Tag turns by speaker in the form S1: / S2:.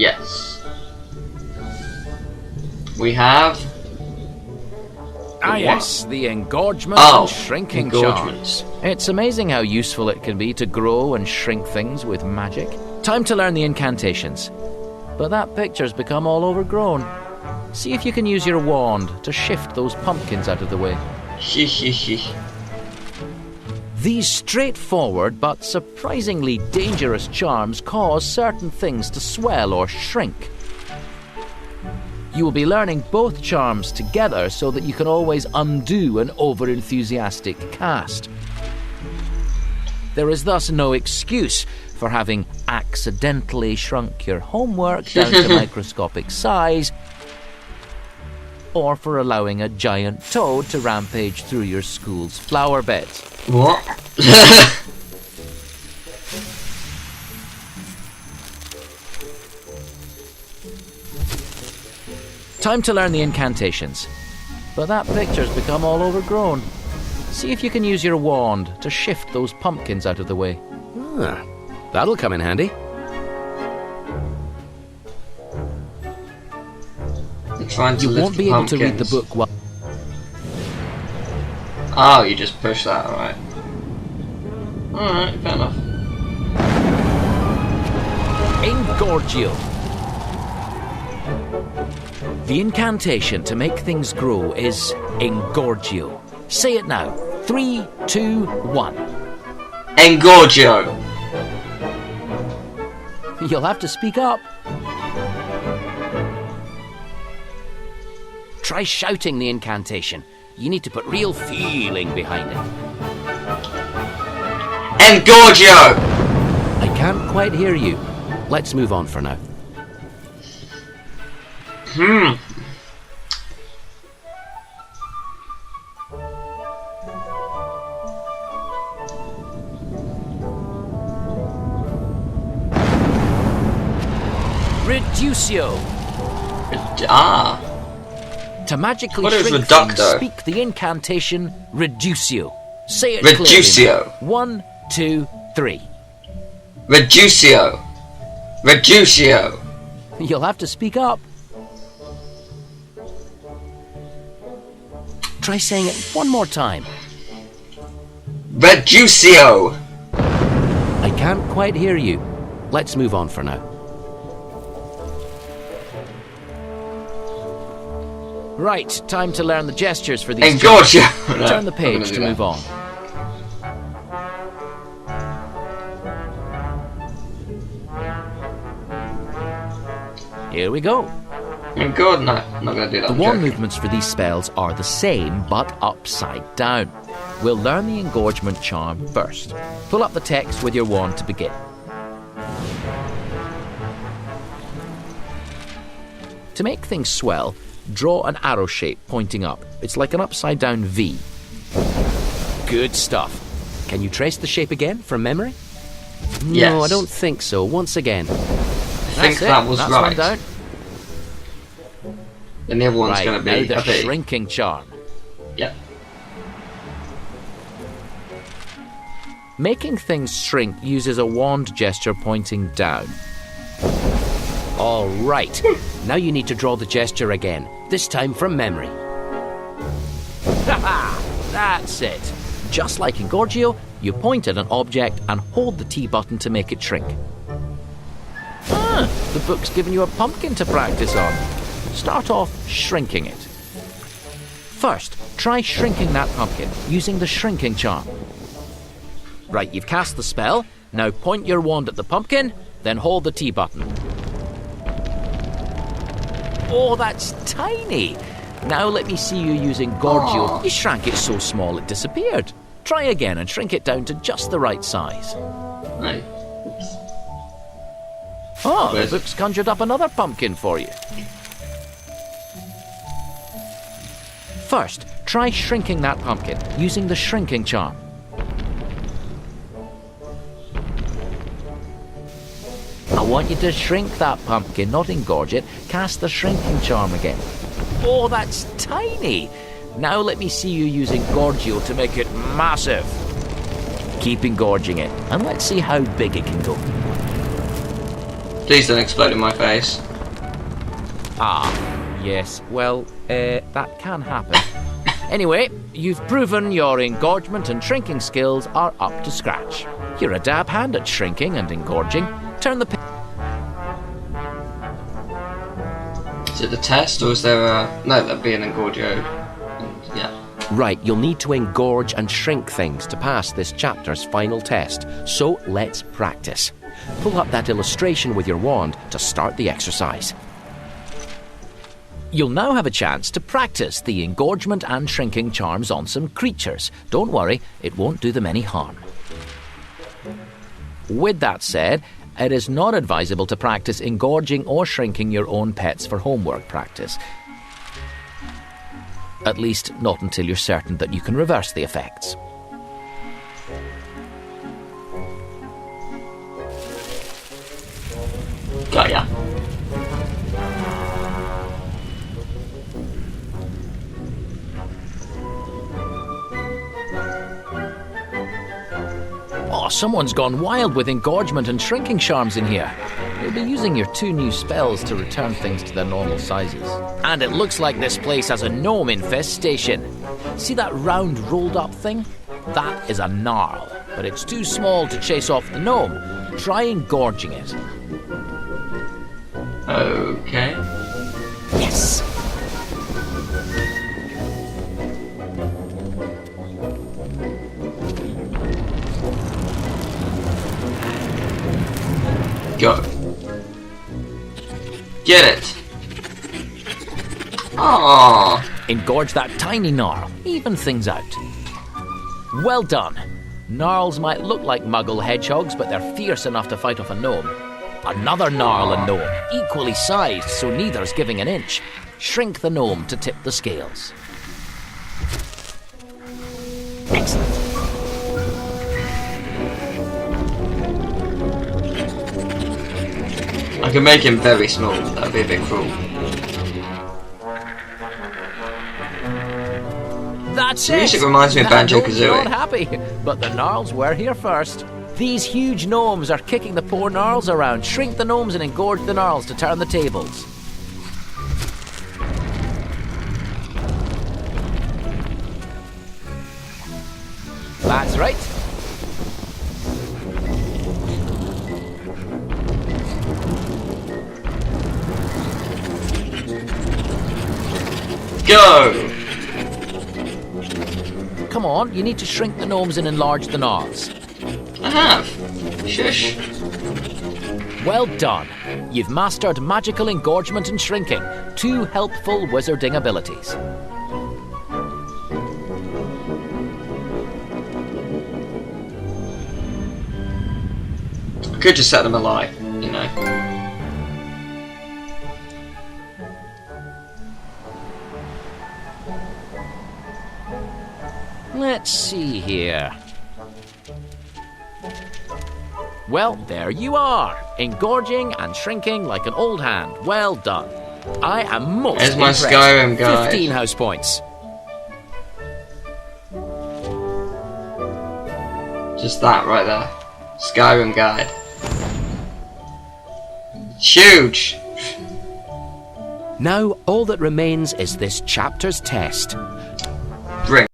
S1: Yes. We have...
S2: Yes, the engorgement
S1: and
S2: shrinking
S1: engorgements.
S2: charm. It's amazing how useful it can be to grow and shrink things with magic. Time to learn the incantations. But that picture's become all overgrown. See if you can use your wand to shift those pumpkins out of the way. These straightforward but surprisingly dangerous charms cause certain things to swell or shrink. You will be learning both charms together so that you can always undo an over-enthusiastic cast. There is thus no excuse for having accidentally shrunk your homework down to microscopic size, or for allowing a giant toad to rampage through your school's flower beds.
S1: What?
S2: Time to learn the incantations. But that picture's become all overgrown. See if you can use your wand to shift those pumpkins out of the way.
S3: That'll come in handy.
S1: I'm trying to
S2: You
S1: lift
S2: won't
S1: the
S2: be able to read the
S1: pumpkins.
S2: book while...
S1: Oh, you just push that, alright. Alright, fair enough.
S2: Engorgio. The incantation to make things grow is Engorgio. Say it now. 3, 2, 1.
S1: Engorgio!
S2: You'll have to speak up. Try shouting the incantation. You need to put real feeling behind it.
S1: Engorgio!
S3: I can't quite hear you. Let's move on for now.
S2: Reducio. To magically
S1: What is
S2: shrink
S1: Reducto?
S2: things, speak the incantation Reducio. Say it
S1: Reducio.
S2: clearly. 1, 2, 3.
S1: Reducio! Reducio!
S2: You'll have to speak up. Try saying it one more time.
S1: Reducio!
S3: I can't quite hear you. Let's move on for now.
S2: Right, time to learn the gestures for these.
S1: Engorgio!
S2: Turn the page to move on. Here we go.
S1: Good, no, I'm not gonna do that.
S2: The
S1: I'm
S2: wand
S1: joking.
S2: movements for these spells are the same, but upside down. We'll learn the engorgement charm first. Pull up the text with your wand to begin. To make things swell, draw an arrow shape pointing up. It's like an upside down V. Good stuff. Can you trace the shape again from memory?
S1: Yes.
S3: No, I don't think so. Once again.
S1: I think that was
S2: That's
S1: right.
S2: one down.
S1: And the other one's
S2: Right,
S1: gonna
S2: now
S1: be
S2: the
S1: a B.
S2: shrinking charm.
S1: Yep.
S2: Making things shrink uses a wand gesture pointing down. All right. Now you need to draw the gesture again, this time from memory. Haha! That's it. Just like in Engorgio, you point at an object and hold the T button to make it shrink. The book's given you a pumpkin to practice on. Start off shrinking it. First, try shrinking that pumpkin using the shrinking charm. Right, you've cast the spell. Now point your wand at the pumpkin, then hold the T button. Oh, that's tiny. Now let me see you using Engorgio. You shrank it so small it disappeared. Try again and shrink it down to just the right size.
S1: No.
S2: Oh, the
S1: Where's-
S2: book's conjured up another pumpkin for you. First, try shrinking that pumpkin using the shrinking charm. I want you to shrink that pumpkin, not engorge it. Cast the shrinking charm again. Oh, that's tiny. Now let me see you use Engorgio to make it massive. Keep engorging it, and let's see how big it can go.
S1: Please don't explode in my face.
S2: Ah, yes. Well, that can happen. Anyway, you've proven your engorgement and shrinking skills are up to scratch. You're a dab hand at shrinking and engorging. Turn the...
S1: Is it the test, or is there a... No, that'd be an Engorgio. Yeah.
S3: Right, you'll need to engorge and shrink things to pass this chapter's final test. So let's practice. Pull up that illustration with your wand to start the exercise.
S2: You'll now have a chance to practice the engorgement and shrinking charms on some creatures. Don't worry, it won't do them any harm. With that said, it is not advisable to practice engorging or shrinking your own pets for homework practice. At least not until you're certain that you can reverse the effects.
S1: Got ya.
S2: Oh, someone's gone wild with engorgement and shrinking charms in here. You'll be using your 2 new spells to return things to their normal sizes. And it looks like this place has a gnome infestation. See that round rolled up thing? That is a gnarl, but it's too small to chase off the gnome. Try engorging it.
S1: Okay.
S2: Yes!
S1: Go. Get it. Aww.
S2: Engorge that tiny gnarl. Even things out. Well done. Gnarls might look like muggle hedgehogs, but they're fierce enough to fight off a gnome. Another gnarl and gnome, equally sized, so neither's giving an inch. Shrink the gnome to tip the scales. Excellent.
S1: I can make him very small. That'd be a bit cruel.
S2: That's
S1: The
S2: it.
S1: music reminds me of
S2: That gnome's
S1: Banjo-Kazooie.
S2: not happy, but the gnarls were here first. These huge gnomes are kicking the poor gnarls around. Shrink the gnomes and engorge the gnarls to turn the tables. That's right.
S1: Go!
S2: Come on, you need to shrink the gnomes and enlarge the gnarls.
S1: I have. Shush.
S2: Well done. You've mastered magical engorgement and shrinking, 2 helpful wizarding abilities.
S1: I could just set them alight, you know.
S2: Let's see here. Well, there you are, engorging and shrinking like an old hand. Well done. I am most
S1: There's my
S2: impressed.
S1: Skyrim guide.
S2: 15 house points.
S1: Just that right there. Skyrim guide. It's huge!
S3: Now, all that remains is this chapter's test.
S1: Bring.